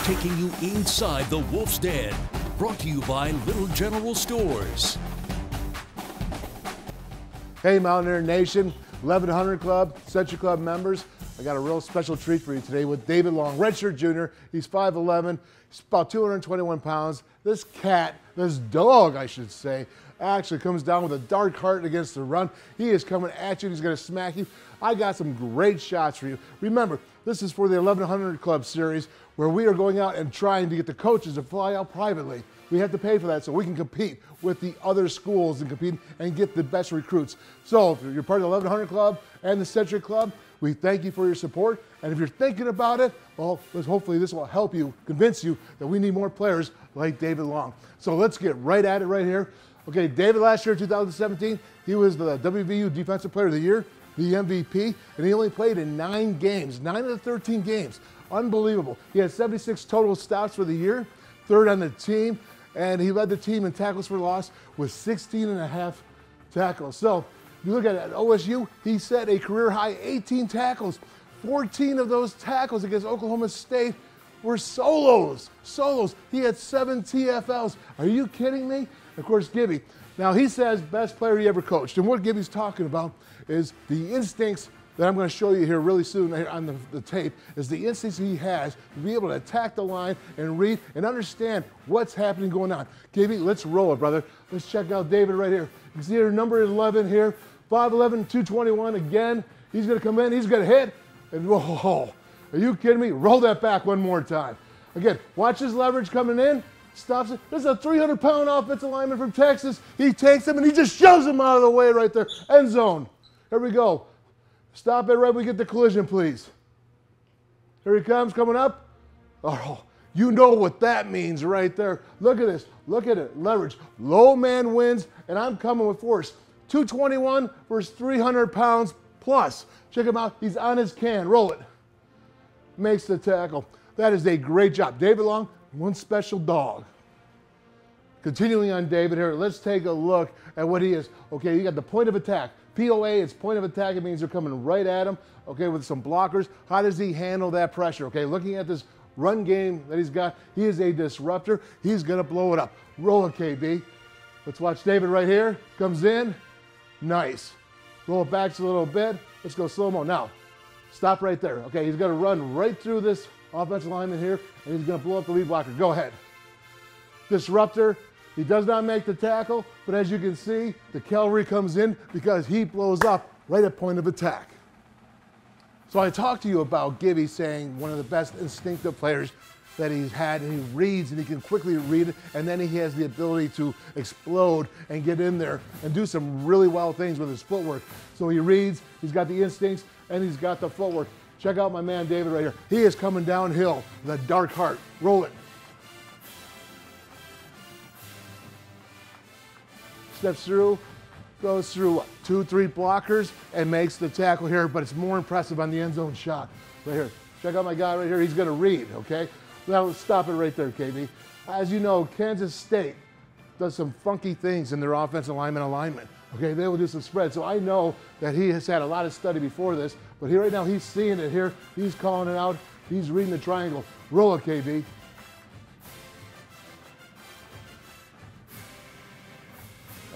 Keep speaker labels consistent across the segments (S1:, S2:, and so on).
S1: taking you inside the Wolf's Den. Brought to you by Little General Stores.
S2: Hey Mountaineer Nation, 1100 Club, Century Club members. I got a real special treat for you today with David Long, redshirt junior. He's 5'11", he's about 221 pounds. This cat, this dog I should say, actually comes down with a dark heart against the run. He is coming at you, he's gonna smack you. I got some great shots for you. Remember, this is for the 1100 Club series where we are going out and trying to get the coaches to fly out privately. We have to pay for that so we can compete with the other schools and compete and get the best recruits. So if you're part of the 1100 Club and the Century Club, we thank you for your support. And if you're thinking about it, well, hopefully this will help you, convince you that we need more players like David Long. So let's get right at it right here. Okay, David last year, 2017, he was the WVU Defensive Player of the Year, the MVP, and he only played in 9 games, 9 of the 13 games. Unbelievable. He had 76 total stops for the year, 3rd on the team, and he led the team in tackles for loss with 16.5 tackles. So you look at OSU, he set a career high 18 tackles. 14 of those tackles against Oklahoma State were solos. He had 7 TFLs. Are you kidding me? Of course, Gibby. Now he says best player he ever coached. And what Gibby's talking about is the instincts that I'm going to show you here really soon on the tape, is the instincts he has to be able to attack the line and read and understand what's happening going on. Gibby, let's roll it, brother. Let's check out David right here. You can see here number 11 here, 5'11", 221 again. He's going to come in, he's going to hit, and whoa, are you kidding me? Roll that back one more time. Again, watch his leverage coming in, stops it. This is a 300-pound offensive lineman from Texas. He takes him and he just shoves him out of the way right there. End zone. Here we go. Stop it right when we get the collision, please. Here he comes, coming up. Oh, you know what that means right there. Look at this. Look at it. Leverage. Low man wins, and I'm coming with force. 221 versus 300 pounds plus. Check him out. He's on his can. Roll it. Makes the tackle. That is a great job. David Long, one special dog. Continuing on David here, let's take a look at what he is. Okay, you got the point of attack. POA, it's point of attack. It means they're coming right at him, okay, with some blockers. How does he handle that pressure? Okay, looking at this run game that he's got, he is a disruptor. He's going to blow it up. Roll it, KB. Let's watch David right here. Comes in. Nice. Roll it back just a little bit. Let's go slow-mo. Now, stop right there. Okay, he's going to run right through this offensive lineman here, and he's going to blow up the lead blocker. Go ahead. Disruptor. He does not make the tackle, but as you can see, the cavalry comes in because he blows up right at point of attack. So I talked to you about Gibby saying one of the best instinctive players that he's had, and he reads and he can quickly read it, and then he has the ability to explode and get in there and do some really wild things with his footwork. So he reads, he's got the instincts, and he's got the footwork. Check out my man David right here. He is coming downhill with a dark heart. Roll it. Steps through, goes through what, 2, 3 blockers and makes the tackle here, but it's more impressive on the end zone shot right here. Check out my guy right here. He's going to read, okay? Now let's stop it right there, KB. As you know, Kansas State does some funky things in their offensive lineman alignment. Okay, they will do some spread. So I know that he has had a lot of study before this, but here right now he's seeing it here. He's calling it out. He's reading the triangle. Roll it, KB.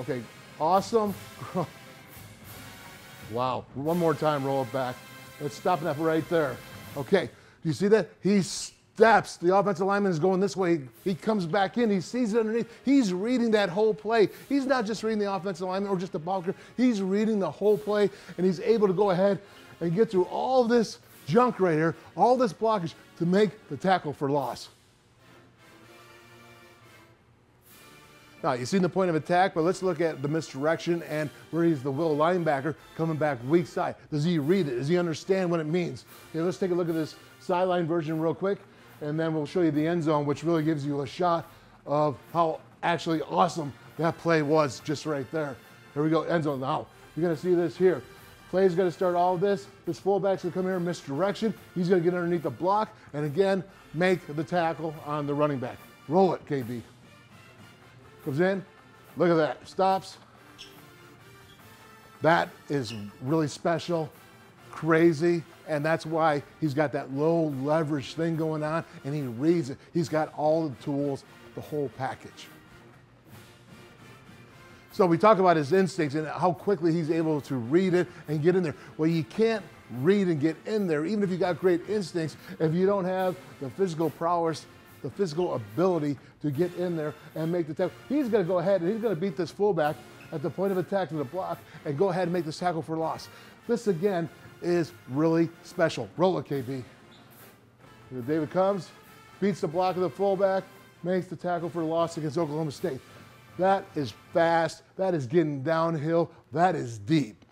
S2: Okay, awesome. Wow, one more time, roll it back. Let's stop that right there. Okay, do you see that? He steps, the offensive lineman is going this way. He comes back in, he sees it underneath. He's reading that whole play. He's not just reading the offensive lineman or just the blocker. He's reading the whole play, and he's able to go ahead and get through all this junk right here, all this blockage to make the tackle for loss. Now, you've seen the point of attack, but let's look at the misdirection and where he's the will linebacker coming back weak side. Does he read it? Does he understand what it means? Okay, let's take a look at this sideline version real quick, and then we'll show you the end zone, which really gives you a shot of how actually awesome that play was just right there. Here we go, end zone. Now, you're going to see this here. Play's going to start all of this. This fullback's going to come here in misdirection. He's going to get underneath the block, and again, make the tackle on the running back. Roll it, KB. Comes in, look at that, stops. That is really special, crazy. And that's why he's got that low leverage thing going on, and he reads it. He's got all the tools, the whole package. So we talk about his instincts and how quickly he's able to read it and get in there. Well, you can't read and get in there, even if you got great instincts, if you don't have the physical prowess, the physical ability to get in there and make the tackle. He's going to go ahead and he's going to beat this fullback at the point of attack to the block and go ahead and make this tackle for loss. This, again, is really special. Roll it, KB. Here David comes, beats the block of the fullback, makes the tackle for loss against Oklahoma State. That is fast. That is getting downhill. That is deep.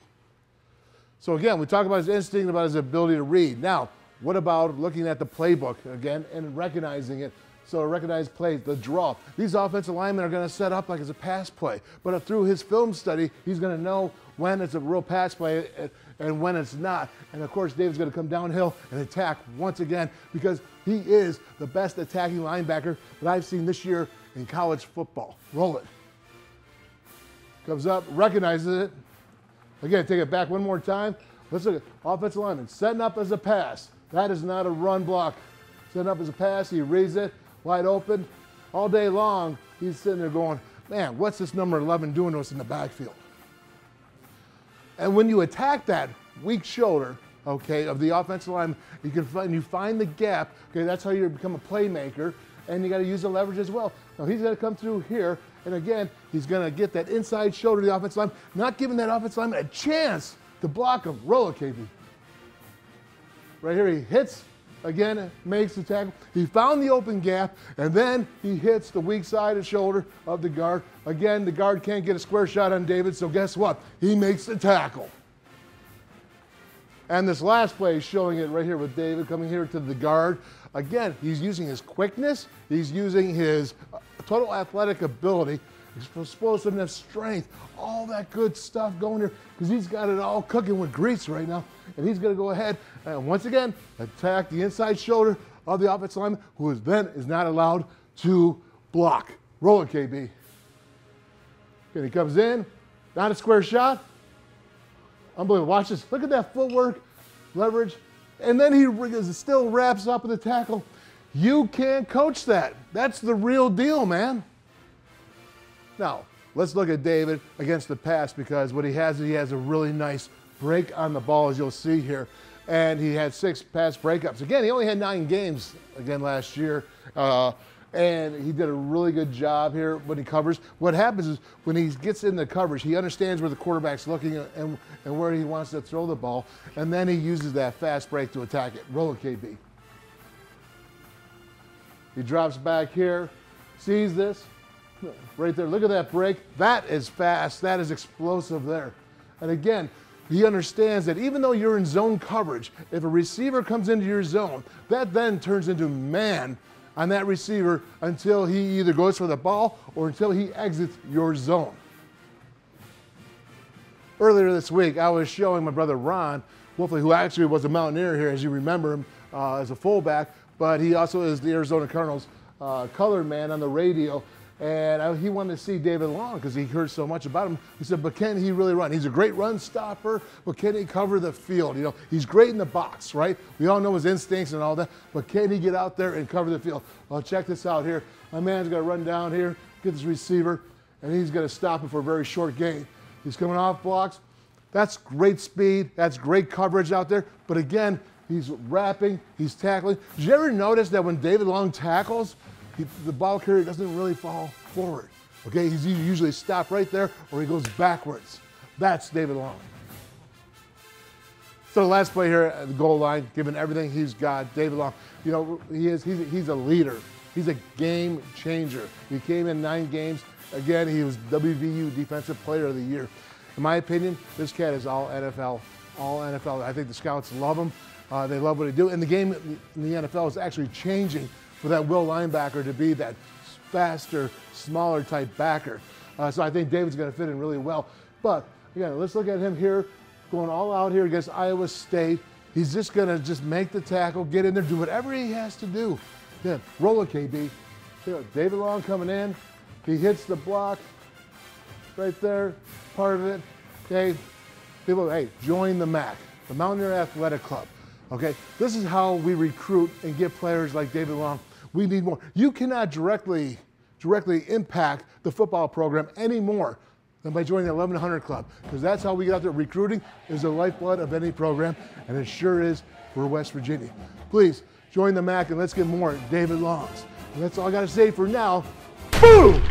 S2: So again, we talk about his instinct, about his ability to read. Now, what about looking at the playbook again and recognizing it? So recognize plays, the draw. These offensive linemen are going to set up like it's a pass play. But through his film study, he's going to know when it's a real pass play and when it's not. And of course, David's going to come downhill and attack once again because he is the best attacking linebacker that I've seen this year in college football. Roll it. Comes up, recognizes it. Again, take it back one more time. Let's look at offensive lineman setting up as a pass. That is not a run block. Setting up as a pass, he reads it, wide open. All day long, he's sitting there going, man, what's this number 11 doing to us in the backfield? And when you attack that weak shoulder, okay, of the offensive line, you find the gap, okay, that's how you become a playmaker, and you got to use the leverage as well. Now he's got to come through here, and again, he's going to get that inside shoulder of the offensive line, not giving that offensive lineman a chance to block him. Roll it, KB. Right here, he hits, again, makes the tackle. He found the open gap, and then he hits the weak side of shoulder of the guard. Again, the guard can't get a square shot on David, so guess what? He makes the tackle. And this last play is showing it right here with David coming here to the guard. Again, he's using his quickness, he's using his total athletic ability, explosiveness, strength, all that good stuff going here, because he's got it all cooking with grease right now. And he's going to go ahead and once again attack the inside shoulder of the offensive lineman, who is not allowed to block. Roll it, KB. And he comes in, not a square shot. Unbelievable. Watch this. Look at that footwork, leverage. And then he still wraps up in the tackle. You can't coach that. That's the real deal, man. Now, let's look at David against the pass, because what he has a really nice break on the ball, as you'll see here. And he had 6 pass breakups. Again, he only had 9 games again last year. And he did a really good job here when he covers. What happens is when he gets in the coverage, he understands where the quarterback's looking and where he wants to throw the ball. And then he uses that fast break to attack it. Roll it, KB. He drops back here, sees this. Right there, look at that break. That is fast, that is explosive there. And again, he understands that even though you're in zone coverage, if a receiver comes into your zone, that then turns into man on that receiver until he either goes for the ball or until he exits your zone. Earlier this week, I was showing my brother Ron Wolfley, who actually was a Mountaineer here, as you remember him, as a fullback, but he also is the Arizona Cardinals color man on the radio. And he wanted to see David Long because he heard so much about him. He said, but can he really run? He's a great run stopper, but can he cover the field? You know, he's great in the box, right? We all know his instincts and all that, but can he get out there and cover the field? Well, check this out here. My man's going to run down here, get this receiver, and he's going to stop him for a very short gain. He's coming off blocks. That's great speed. That's great coverage out there. But again, he's wrapping, he's tackling. Did you ever notice that when David Long tackles, the ball carrier doesn't really fall forward, okay? He's usually stopped right there or he goes backwards. That's David Long. So the last play here at the goal line, given everything he's got, David Long, you know, he's a leader. He's a game changer. He came in 9 games. Again, he was WVU Defensive Player of the Year. In my opinion, this cat is all NFL. All NFL. I think the scouts love him. They love what he do. And the game in the NFL is actually changing for that will linebacker to be that faster, smaller type backer. So I think David's going to fit in really well. But again, let's look at him here, going all out here against Iowa State. He's just going to make the tackle, get in there, do whatever he has to do. Yeah, roll it, KB. Here, David Long coming in. He hits the block right there, part of it. Okay, people, hey, join the MAC, the Mountaineer Athletic Club. Okay, this is how we recruit and get players like David Long. We need more. You cannot directly impact the football program any more than by joining the 1100 Club, because that's how we get out there. Recruiting is the lifeblood of any program, and it sure is for West Virginia. Please join the MAC and let's get more David Longs. And that's all I got to say for now. Boom!